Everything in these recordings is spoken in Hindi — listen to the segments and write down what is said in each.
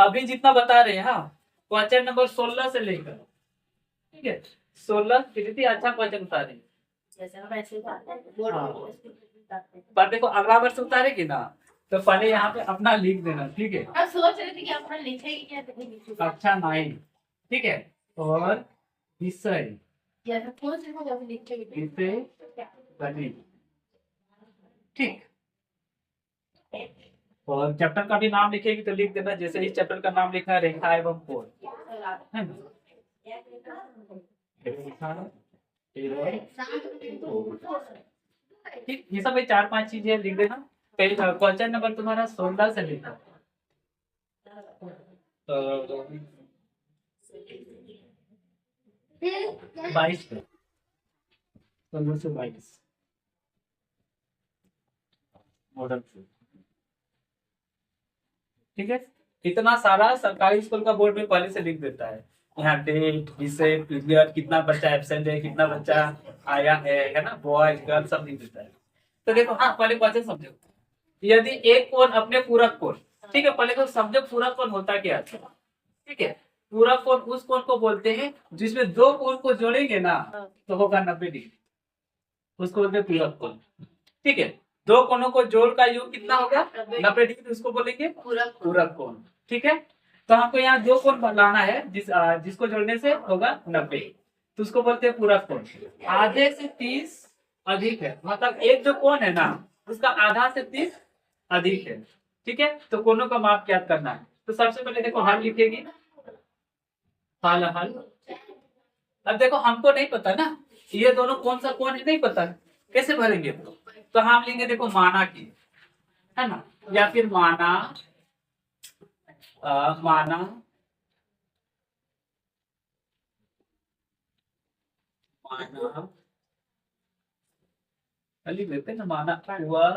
अभी जितना बता रहे हैं, हाँ क्वेश्चन नंबर 16 से लेकर, ठीक है 16 कितनी अच्छा क्वेश्चन बता रहे हैं। हाँ। पर देखो अगला वर्ष उतारेगी ना तो पहले यहाँ पे अपना लिख देना, ठीक है। अब सोच रही थी कि अपना लिखेगी क्या कक्षा 9, ठीक है। और विषय गणित, ठीक। और चैप्टर का भी नाम लिखेगी तो लिख देना, जैसे इस चैप्टर का नाम लिखा है रेखा एवं कोण, है ना। ठीक, ये सब 4-5 चीजें लिख देना। पहले क्वेश्चन नंबर तुम्हारा 16 से लिखा 22 पे, 16 से 22 मॉडल, ठीक है। इतना सारा सरकारी स्कूल का बोर्ड में पहले से लिख देता है, यहाँ डेट, विषय, पीरियड, कितना बच्चा एब्सेंट है, कितना बच्चा आया है ना, बॉयज गर्ल सब लिख देता है। तो देखो हाँ पहले क्वेश्चन समझो, यदि एक कोण अपने पूरक कोण, ठीक है। पहले तो समझो पूरक कोण होता क्या है, ठीक है। पूरक कोण उस कोण को बोलते हैं जिसमें दो कोण को जोड़ेंगे ना तो होगा 90 डिग्री, उसको बोलते हैं पूरक कोण, ठीक है। दो कोणों को जोड़ का योग कितना होगा 90 डिग्री, उसको बोलेंगे पूरक कोण, ठीक है। तो हमको यहाँ दो कोण बनाना है जिसको जोड़ने से होगा 90, तो उसको बोलते हैं पूरक कोण। आधे से 30 अधिक है, मतलब एक जो कोण है ना उसका आधा से 30 अधिक है, ठीक है। तो कोणों का माप ज्ञात करना है। तो सबसे पहले देखो हल लिखेगी, हल। अब देखो हमको नहीं पता ना ये दोनों कौन सा कोण है, नहीं पता, कैसे भरेंगे। तो हम लेंगे देखो माना की, है ना, या फिर माना माना लिख लेते हैं ना, माना हुआ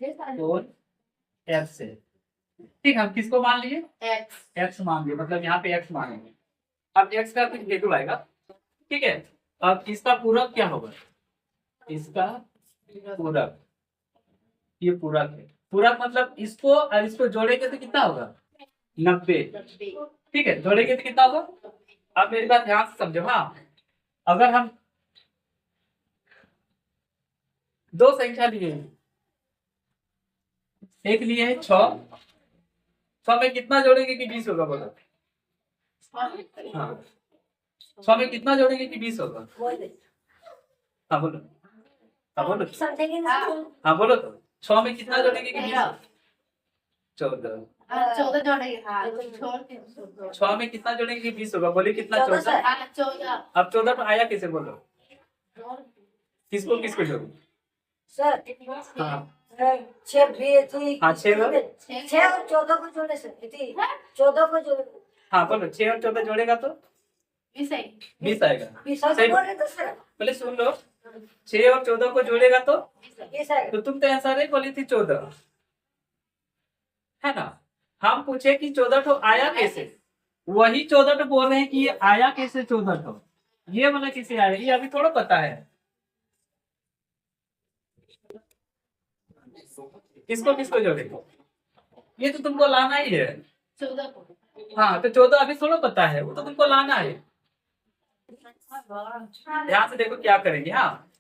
कोण एक्स है, ठीक। हम किसको मान लिए, एक्स मान लिए, मतलब यहाँ पे एक्स मानेंगे। अब एक्स का कुछ वैल्यू आएगा, ठीक है। अब इसका पूरक क्या होगा, इसका पूरक, ये पूरक है। पूरक मतलब इसको और इसको जोड़ेंगे तो कितना होगा 90, ठीक है। जोड़ेंगे तो कितना होगा, अब मेरी बात ध्यान से समझो। हाँ अगर हम दो संख्या लिए, एक लिए है 6, 6 में कितना जोड़ेंगे कि 20 होगा, बोलो। हाँ 6 में कितना जोड़ेंगे कि 20 होगा, हाँ बोलो, हाँ बोलो, हाँ बोलो। तो 6 में कितना जोड़ेंगे कि 20, 14 6 में कितना जोड़ेंगे कि 20 होगा, बोले कितना, 14। अब 14 तो आया कैसे, बोलो। किसको किसको जोड़ो सर, हाँ 6 भी हाँ 6 और 14 को जोड़े सर, 14 को जोड़े। हाँ बोलो 6 और 14 जोड़ेगा तो 20 आएगा, 20 सही। बोले तो सर पहले सुन लो, 6 और 14 को जोड़ेगा तो 20 आएगा। तो तुम तो आंसर नहीं बोली थी 14, है ना। हम पूछे कि 14 तो आया कैसे, वही 14 तो बोल रहे हैं कि ये आया कैसे 14 तो, ये वाला कैसे आया, ये अभी थोड़ा पता है। किसको किसको जोड़ेगा, ये तो तुमको लाना ही है। 14 को, हाँ तो 14 अभी थोड़ा पता है, वो तो तुमको लाना है। ध्यान से देखो क्या करेंगे। हाँ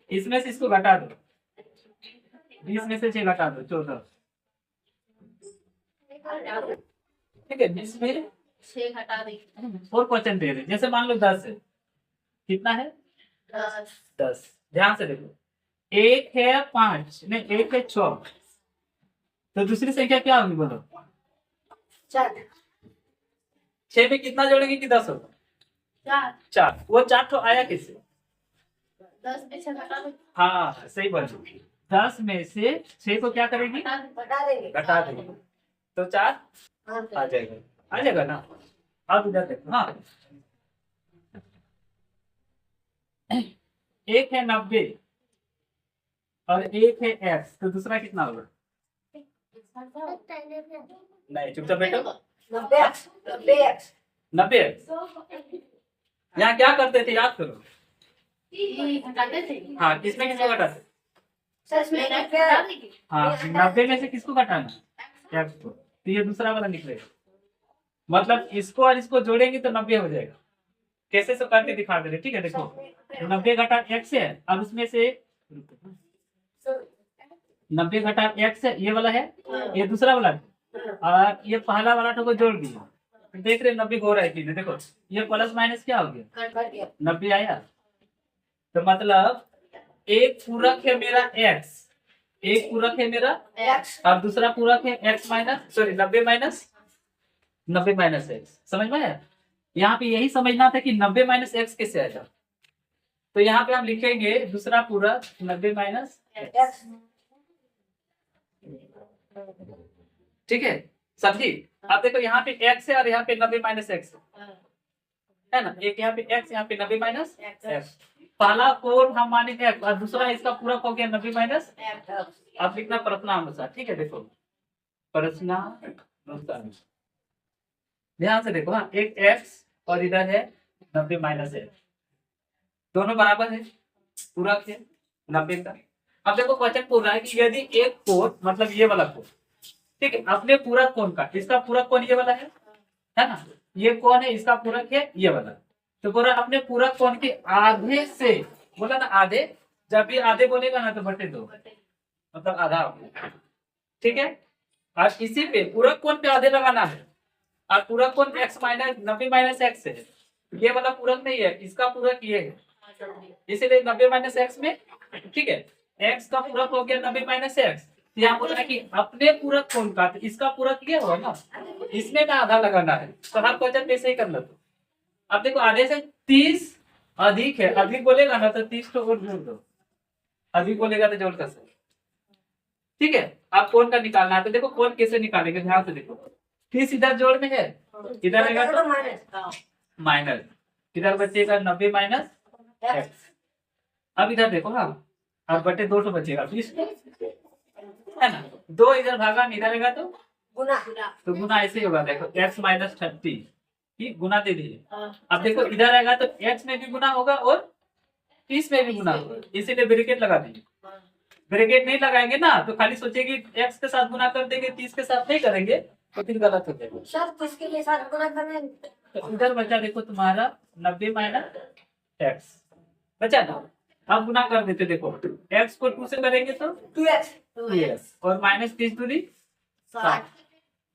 इसमें से इसको घटा दो, 20 में से 6 घटा दो, 14, ठीक है। 20 में 6 घटा दी, और क्वेश्चन दे रहे, जैसे मान लो 10 है, कितना है 10। ध्यान से देखो, एक है 5, नहीं एक है 6, तो दूसरी संख्या क्या होगी, बोलो। 4 6 में कितना जोड़ेंगे कि 10 होगा, 4। वो 4 तो आया कैसे, 10 में 6 घटा दो, हाँ सही बोल, 10 में से 6 को क्या करेगी, बता देंगे। घटा देंगे, तो 4 आ जाएगा, आ जाएगा ना। अब इधर देखो, हाँ एक है 90 और एक है x, तो दूसरा कितना होगा, नहीं चुपचाप बैठो। 90x 90x यहाँ क्या करते थे, याद करो। घटाते थे, हाँ किसमें किसको घटाते, सर इसमें घटा देंगे। हाँ 90 में से किसको घटाना, x को। तो ये दूसरा वाला निकलेगा। मतलब इसको और इसको जोड़ेंगे तो 90 हो जाएगा। कैसे से करके दिखा दे रहे, ठीक है। देखो 90 घटा x है और उसमें से 90 घटा x है, ये वाला है, ये दूसरा वाला है और ये पहला वाला को जोड़ दिया। देख रहे 90 हो रहा है कि नहीं? देखो ये प्लस माइनस क्या हो गया, कट गया 90 आया। तो मतलब एक पूरक है मेरा x, एक पूरक है मेरा एक्स और दूसरा पूरक है x माइनस 90 माइनस x। समझ में आया? यहाँ पे यही समझना था कि 90 माइनस x कैसे आएगा। तो यहाँ पे हम लिखेंगे दूसरा पूरक 90 माइनस, एक्स ठीक है समझी। अब देखो यहाँ पे x है और यहाँ पे 90 माइनस x है ना। एक यहाँ पे x, यहाँ पे 90 माइनस x। पहला कोण हम माने x और दूसरा इसका पूरक हो गया 90 माइनस। अब लिखना प्रश्नानुसार, ठीक है। देखो प्रश्नानुसार ध्यान से देखो। हाँ, एक x और इधर है 90 माइनस x, दोनों बराबर है, पूरक है 90 का। अब देखो क्वेश्चन पूछ रहा है कि यदि एक कोण, मतलब ये वाला कोण, ठीक है, अपने पूरक कोण का, इसका पूरक कोण ये वाला है ना, ये कोण है, इसका पूरक है ये वाला। तो पूरा अपने पूरक कोण के आधे से, बोला ना आधे, जब भी आधे बोलेगा ना तो बटे 2, मतलब आधा, ठीक है। और इसी पे पूरक कोण पे आधे लगाना है और पूरक कोण x माइनस 90 माइनस एक्स है। ये वाला पूरक नहीं है, इसका पूरक ये है, इसीलिए 90 माइनस एक्स में, ठीक है, x का पूरक हो गया 90 माइनस एक्स। यहाँ बोल रहा है कि अपने पूरक कोण का, तो इसका पूरक ये होगा ना, इसमें का आधा लगाना है। तो हर क्वेश्चन में ऐसे ही करना। तो अब देखो आधे से 30 अधिक है, अधिक बोलेगा ना तो 30 को और जोड़ दो, अधिक बोलेगा तो जोड़ कर सकते, ठीक है। आप कोण का निकालना है। तो देखो कोण कैसे निकालेंगे, ध्यान से देखो। 30 इधर जोड़ में है, इधर आएगा तो माइनस माइनस, इधर बचेगा 90 माइनस एक्स। अब इधर देखो, हाँ, अब बटे 2 तो बचेगा 20, है ना। 2 इधर भागा, इधर आएगा तो गुना तो गुना ऐसे ही होगा। देखो x माइनस 30 की गुना दे दीजिए। अब देखो इधर आएगा तो x में भी गुना होगा और 30 में भी गुना होगा, इसीलिए ब्रैकेट लगा दीजिए। ब्रैकेट नहीं लगाएंगे ना तो खाली सोचेगी x के साथ गुना कर देंगे, 30 के साथ नहीं करेंगे तो फिर गलत हो जाएगा। सर तो इसके लिए साथ गुना करना है। तो इधर बचा देखो तुम्हारा 90 माइनस एक्स बचा ना। अब गुना कर देते, देखो x को 2 से करेंगे तो 2x 2x और माइनस 30 दूनी 60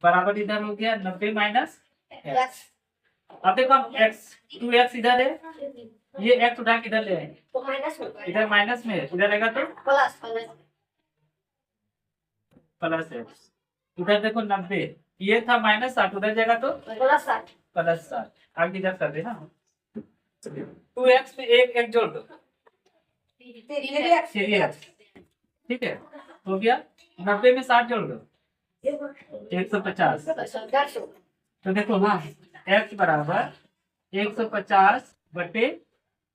बराबर इधर हो गया 90 माइनस एक्स। एक्स अब देखो हम x 2x इधर है, ये x उठा के इधर ले आएंगे, तो माइनस में इधर माइनस में है, इधर आएगा तो प्लस प्लस एक्स। इधर देखो 90, ये था माइनस 60, उधर जाएगा तो प्लस 60 प्लस 60। आगे इधर कर देना 2x में एक एक जोड़ दो, 3x ठीक है, हो गया। 90 में 60 जोड़ दो 150। 150 तो देखो हाँ, x बराबर 150 बटे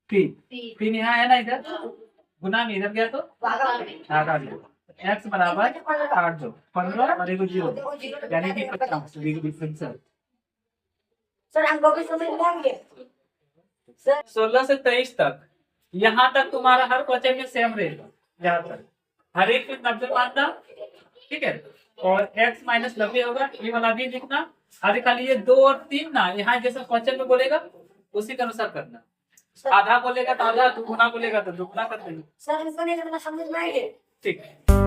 3 यहाँ है ना, इधर गुना में इधर गया तो भागा में आधा गया। x बराबर 8 जो 15 और 1 0 यानी कि 50 डिफरेंस है। सर हमको भी समझ में आ गया सर। 16 से 23 तक, यहाँ तक तुम्हारा हर क्वेश्चन में सेम रहेगा, यहाँ तक हर एक में 90 मानना, ठीक है। और x माइनस 90 होगा, ये वाला भी लिखना। अरे खाली ये 2 और 3 ना, यहाँ जैसे क्वेश्चन में बोलेगा उसी के अनुसार करना। आधा बोलेगा तो आधा, दुगुना बोलेगा तो दुगुना कर देंगे, सर हमको नहीं समझ में आ गया। ठीक है।